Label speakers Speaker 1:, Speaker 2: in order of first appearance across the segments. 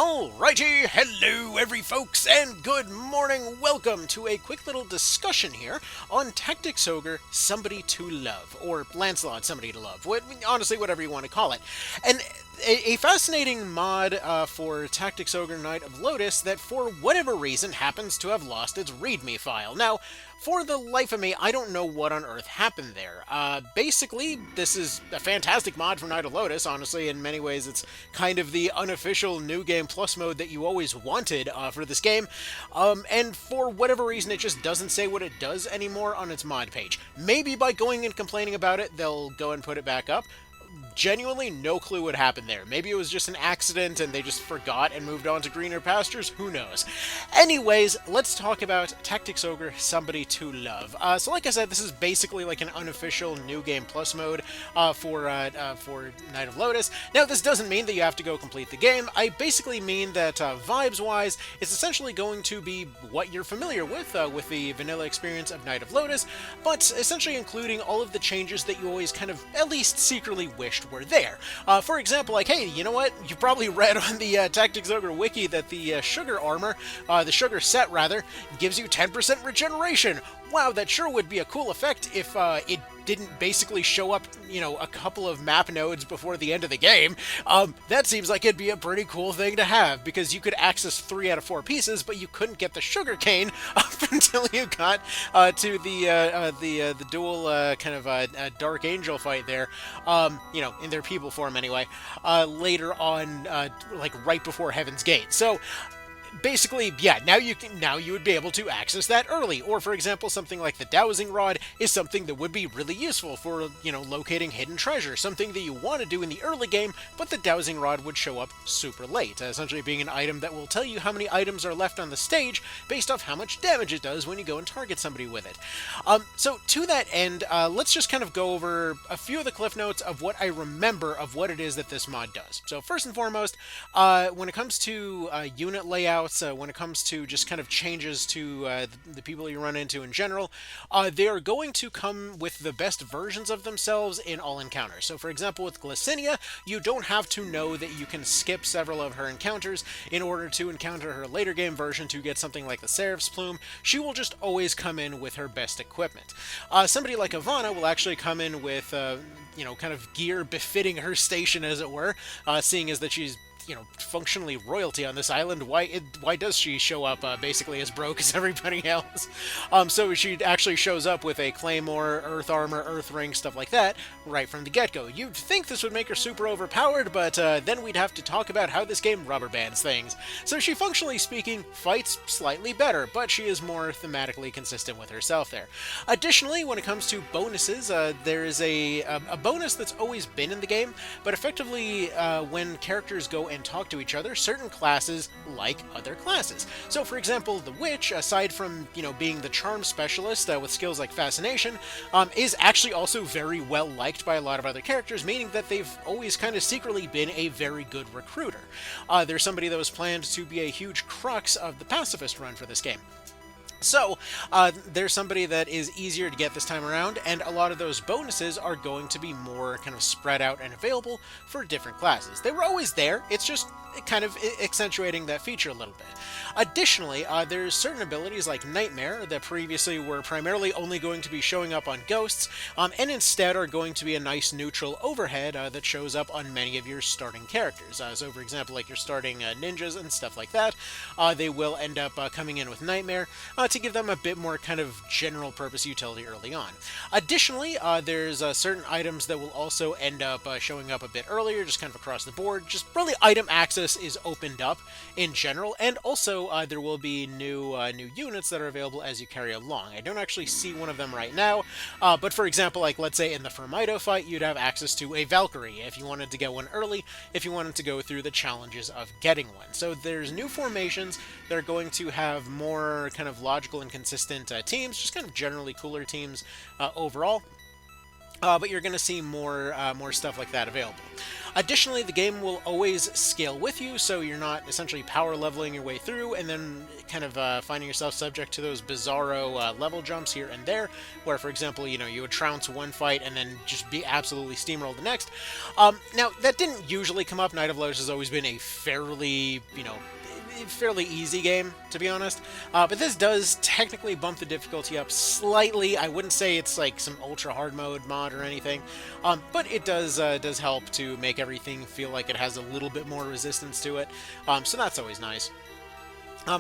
Speaker 1: Alrighty, hello every folks, and good morning. Welcome to a quick little discussion here on Tactics Ogre, Somebody to Love, or Lancelot, Somebody to Love. Honestly, whatever you want to call it. And a fascinating mod for Tactics Ogre Knight of Lodis that, for whatever reason, happens to have lost its README file. Now, for the life of me, I don't know what on earth happened there. Basically, this is a fantastic mod for Knight of Lodis. Honestly, in many ways, it's kind of the unofficial New Game Plus mode that you always wanted for this game. And for whatever reason, it just doesn't say what it does anymore on its mod page. Maybe by going and complaining about it, they'll go and put it back up. Genuinely no clue what happened there. Maybe it was just an accident and they just forgot and moved on to greener pastures. Who knows? Anyways, let's talk about Tactics Ogre, Somebody to Love. So like I said, this is basically like an unofficial New Game Plus mode for Knight of Lodis. Now, this doesn't mean that you have to go complete the game. I basically mean that vibes-wise, it's essentially going to be what you're familiar with the vanilla experience of Knight of Lodis, but essentially including all of the changes that you always kind of at least secretly wished were there. For example, like, hey, you know what? You probably read on the Tactics Ogre wiki that the sugar armor, the sugar set rather, gives you 10% regeneration. Wow, that sure would be a cool effect if it didn't basically show up, you know, a couple of map nodes before the end of the game. That seems like it'd be a pretty cool thing to have, because you could access 3 out of 4 pieces, but you couldn't get the sugar cane up until you got to the dual kind of Dark Angel fight there, you know, in their people form anyway, later on, like right before Heaven's Gate. So, basically, yeah, now you would be able to access that early. Or, for example, something like the dowsing rod is something that would be really useful for, you know, locating hidden treasure. Something that you want to do in the early game, but the dowsing rod would show up super late, essentially being an item that will tell you how many items are left on the stage based off how much damage it does when you go and target somebody with it. So, to that end, let's just kind of go over a few of the cliff notes of what I remember of what it is that this mod does. So, first and foremost, when it comes to unit layout, when it comes to just kind of changes to the people you run into in general, they are going to come with the best versions of themselves in all encounters. So, for example, with Glycinia, you don't have to know that you can skip several of her encounters in order to encounter her later game version to get something like the Seraph's Plume. She will just always come in with her best equipment. Somebody like Ivana will actually come in with, you know, kind of gear befitting her station, as it were, seeing as that she's, you know, functionally royalty on this island. Why does she show up basically as broke as everybody else? So she actually shows up with a claymore, earth armor, earth ring, stuff like that, right from the get-go. You'd think this would make her super overpowered, but then we'd have to talk about how this game rubber bands things. So she, functionally speaking, fights slightly better, but she is more thematically consistent with herself there. Additionally, when it comes to bonuses, there is a bonus that's always been in the game, but effectively when characters go and talk to each other, certain classes like other classes. So, for example, the Witch, aside from, you know, being the charm specialist with skills like Fascination, is actually also very well liked by a lot of other characters, meaning that they've always kind of secretly been a very good recruiter. There's somebody that was planned to be a huge crux of the Pacifist run for this game. So, there's somebody that is easier to get this time around, and a lot of those bonuses are going to be more kind of spread out and available for different classes. They were always there, it's just kind of accentuating that feature a little bit. Additionally, there's certain abilities like Nightmare that previously were primarily only going to be showing up on ghosts, and instead are going to be a nice neutral overhead that shows up on many of your starting characters. So, for example, like your starting ninjas and stuff like that, they will end up coming in with Nightmare to give them a bit more kind of general purpose utility early on. Additionally, there's certain items that will also end up showing up a bit earlier, just kind of across the board. Just really item access is opened up in general, and also there will be new units that are available as you carry along. I don't actually see one of them right now, but for example, like let's say in the Firmito fight, you'd have access to a Valkyrie if you wanted to get one early, if you wanted to go through the challenges of getting one. So there's new formations that are going to have more kind of logical and consistent teams, just kind of generally cooler teams overall. but you're going to see more stuff like that available. Additionally, the game will always scale with you, so you're not essentially power leveling your way through and then kind of finding yourself subject to those bizarro level jumps here and there, where, for example, you would trounce one fight and then just be absolutely steamrolled the next. Now, that didn't usually come up. Night of Lotus has always been a fairly easy game, to be honest. But this does technically bump the difficulty up slightly. I wouldn't say it's like some ultra hard mode mod or anything, but it does help to make everything feel like it has a little bit more resistance to it. So that's always nice.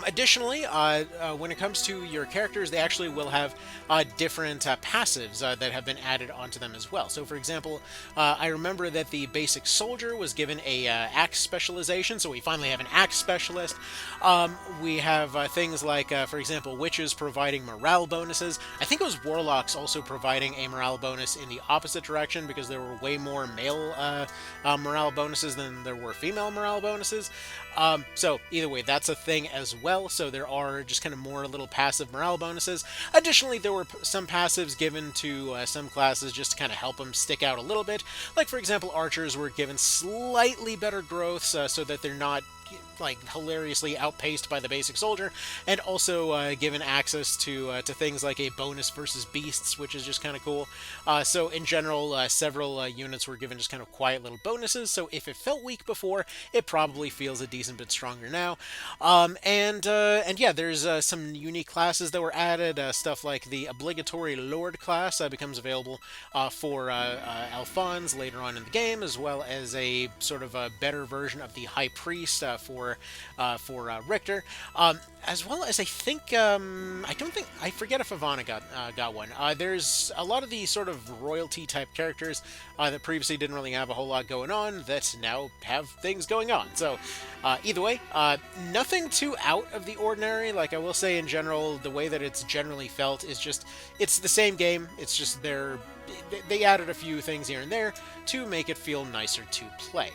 Speaker 1: Additionally, when it comes to your characters, they actually will have different passives that have been added onto them as well. So, for example, I remember that the basic soldier was given a axe specialization, so we finally have an axe specialist. We have things like, for example, witches providing morale bonuses. I think it was warlocks also providing a morale bonus in the opposite direction, because there were way more male morale bonuses than there were female morale bonuses. So either way, that's a thing as well. So there are just kind of more little passive morale bonuses. Additionally, there were some passives given to some classes just to kind of help them stick out a little bit. Like, for example, archers were given slightly better growths so that they're not like hilariously outpaced by the basic soldier, and also given access to things like a bonus versus beasts, which is just kind of cool. So in general, several units were given just kind of quiet little bonuses. So if it felt weak before, it probably feels a decent bit stronger now. And yeah, there's some unique classes that were added. Stuff like the obligatory Lord class becomes available for Alphonse later on in the game, as well as a sort of a better version of the High Priest for Richter, as well as I think I forget if Ivana got one. There's a lot of the sort of royalty type characters that previously didn't really have a whole lot going on that now have things going on. So either way, nothing too out of the ordinary. Like, I will say in general, the way that it's generally felt is just it's the same game. It's just they added a few things here and there to make it feel nicer to play.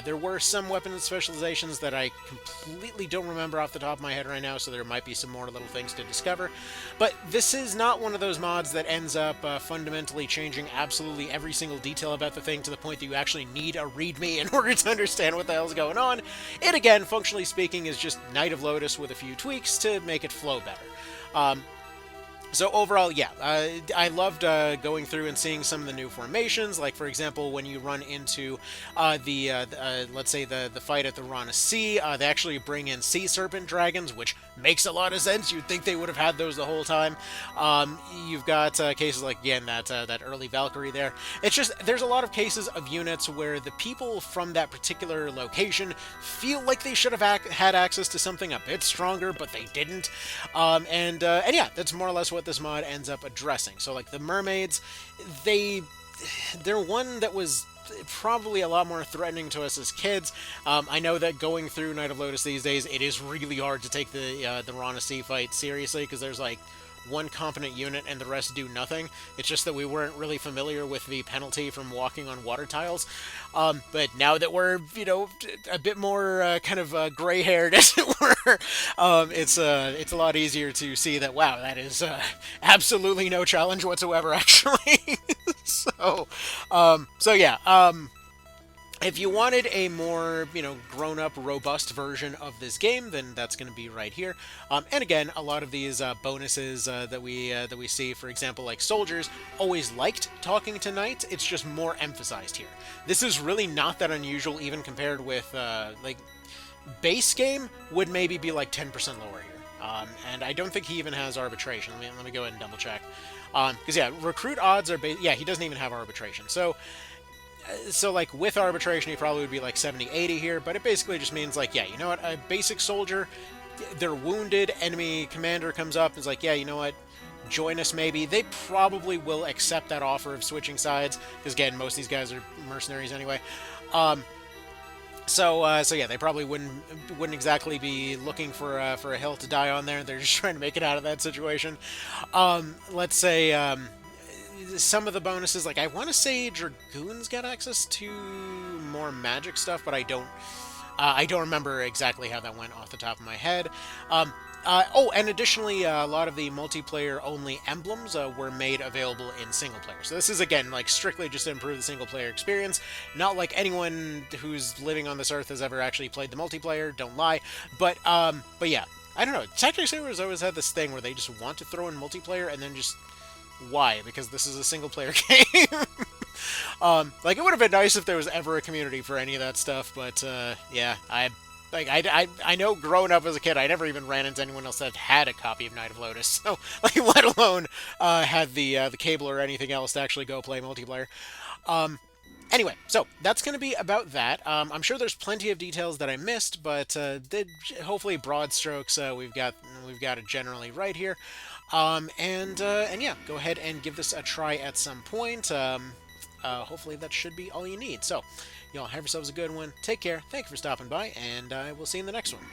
Speaker 1: There were some weapon specializations that I completely don't remember off the top of my head right now, so there might be some more little things to discover. But this is not one of those mods that ends up fundamentally changing absolutely every single detail about the thing to the point that you actually need a readme in order to understand what the hell's going on. It, again, functionally speaking, is just Night of Lotus with a few tweaks to make it flow better. So overall, yeah, I loved going through and seeing some of the new formations. Like, for example, when you run into let's say the fight at the Rana Sea, they actually bring in sea serpent dragons, which makes a lot of sense. You'd think they would have had those the whole time. You've got cases like, again, that early Valkyrie there. It's just, there's a lot of cases of units where the people from that particular location feel like they should have had access to something a bit stronger, but they didn't. And yeah, that's more or less what this mod ends up addressing. So, like, the mermaids, they're one that was probably a lot more threatening to us as kids. I know that going through Night of Lotus these days, it is really hard to take the Rana Sea fight seriously, because there's like one competent unit and the rest do nothing. It's just that we weren't really familiar with the penalty from walking on water tiles. But now that we're, a bit more kind of gray-haired, as it were, it's a lot easier to see that, wow, that is absolutely no challenge whatsoever, actually. So yeah. If you wanted a more, grown-up, robust version of this game, then that's going to be right here. And again, a lot of these bonuses that we see, for example, like soldiers, always liked talking to knights. It's just more emphasized here. This is really not that unusual, even compared with like base game would maybe be like 10% lower here. And I don't think he even has arbitration. Let me go ahead and double check. Because yeah, recruit odds are he doesn't even have arbitration. So like with arbitration, he probably would be like 70-80 here, but it basically just means like, yeah, you know what, a basic soldier, they're wounded, enemy commander comes up, is like, yeah, you know what, join us maybe. They probably will accept that offer of switching sides, because again, most of these guys are mercenaries anyway. So yeah, they probably wouldn't exactly be looking for a hill to die on there. They're just trying to make it out of that situation. Let's say some of the bonuses, like I want to say Dragoons get access to more magic stuff, but I don't remember exactly how that went off the top of my head. Oh, and additionally, a lot of the multiplayer-only emblems were made available in single player. So this is, again, like, strictly just to improve the single-player experience. Not like anyone who's living on this earth has ever actually played the multiplayer, don't lie. But yeah, I don't know. Tactics Ogre has always had this thing where they just want to throw in multiplayer and then just... Why? Because this is a single-player game. Like, it would have been nice if there was ever a community for any of that stuff, but, yeah, I know growing up as a kid, I never even ran into anyone else that had a copy of Knight of Lodis, so, like, let alone, had the cable or anything else to actually go play multiplayer. Anyway, so that's going to be about that. I'm sure there's plenty of details that I missed, but hopefully broad strokes we've got it generally right here. And yeah, go ahead and give this a try at some point. Hopefully that should be all you need. So, y'all have yourselves a good one. Take care. Thank you for stopping by, and I will see you in the next one.